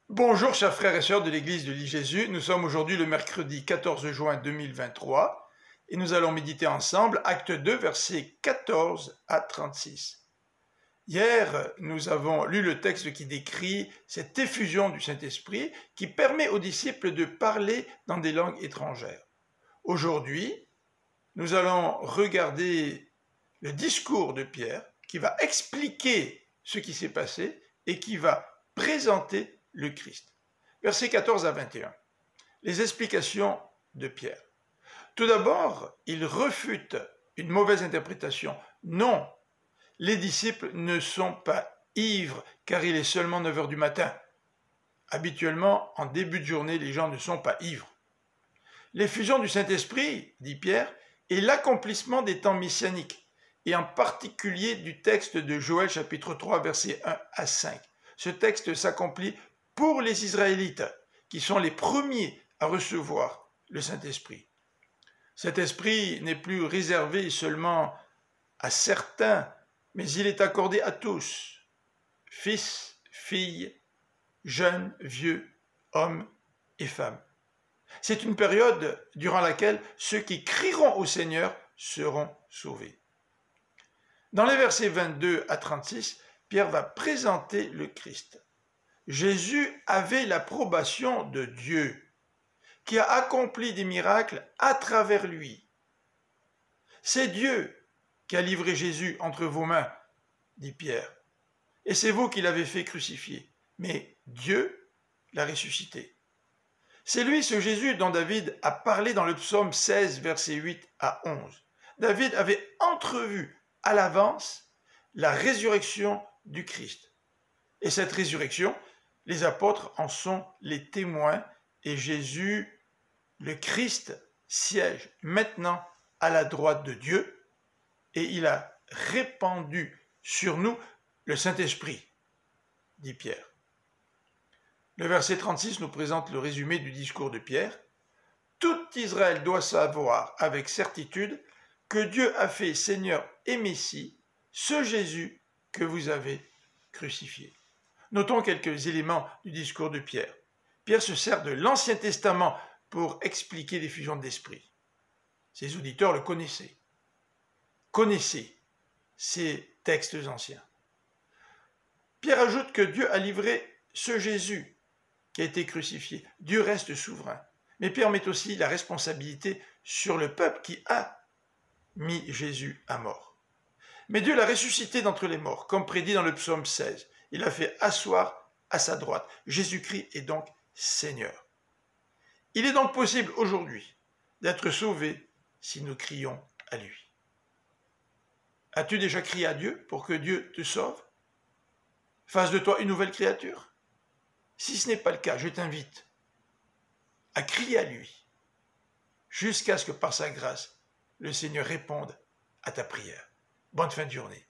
Bonjour chers frères et sœurs de l'église de l'I-Jésus, nous sommes aujourd'hui le mercredi 14 juin 2023 et nous allons méditer ensemble Acte 2 versets 14 à 36. Hier, nous avons lu le texte qui décrit cette effusion du Saint-Esprit qui permet aux disciples de parler dans des langues étrangères. Aujourd'hui, nous allons regarder le discours de Pierre qui va expliquer ce qui s'est passé et qui va présenter le Christ. Versets 14 à 21. Les explications de Pierre. Tout d'abord, il refute une mauvaise interprétation. Non, les disciples ne sont pas ivres, car il est seulement 9 heures du matin. Habituellement, en début de journée, les gens ne sont pas ivres. L'effusion du Saint-Esprit, dit Pierre, est l'accomplissement des temps messianiques, et en particulier du texte de Joël chapitre 3, versets 1 à 5. Ce texte s'accomplit pour les Israélites, qui sont les premiers à recevoir le Saint-Esprit. Cet esprit n'est plus réservé seulement à certains, mais il est accordé à tous, fils, filles, jeunes, vieux, hommes et femmes. C'est une période durant laquelle ceux qui crieront au Seigneur seront sauvés. Dans les versets 22 à 36, Pierre va présenter le Christ. Jésus avait l'approbation de Dieu, qui a accompli des miracles à travers lui. C'est Dieu qui a livré Jésus entre vos mains, dit Pierre, et c'est vous qui l'avez fait crucifier, mais Dieu l'a ressuscité. C'est lui, ce Jésus, dont David a parlé dans le psaume 16, versets 8 à 11. David avait entrevu à l'avance la résurrection du Christ. Et cette résurrection, les apôtres en sont les témoins et Jésus, le Christ, siège maintenant à la droite de Dieu et il a répandu sur nous le Saint-Esprit, dit Pierre. Le verset 36 nous présente le résumé du discours de Pierre. Tout Israël doit savoir avec certitude que Dieu a fait Seigneur et Messie, ce Jésus que vous avez crucifié. Notons quelques éléments du discours de Pierre. Pierre se sert de l'Ancien Testament pour expliquer l'effusion de l'Esprit. Ses auditeurs le connaissaient. Connaissez ces textes anciens. Pierre ajoute que Dieu a livré ce Jésus qui a été crucifié. Dieu reste souverain. Mais Pierre met aussi la responsabilité sur le peuple qui a mis Jésus à mort. Mais Dieu l'a ressuscité d'entre les morts, comme prédit dans le psaume 16. Il l'a fait asseoir à sa droite. Jésus-Christ est donc Seigneur. Il est donc possible aujourd'hui d'être sauvé si nous crions à lui. As-tu déjà crié à Dieu pour que Dieu te sauve? Fasse de toi une nouvelle créature? Si ce n'est pas le cas, je t'invite à crier à lui jusqu'à ce que par sa grâce, le Seigneur réponde à ta prière. Bonne fin de journée.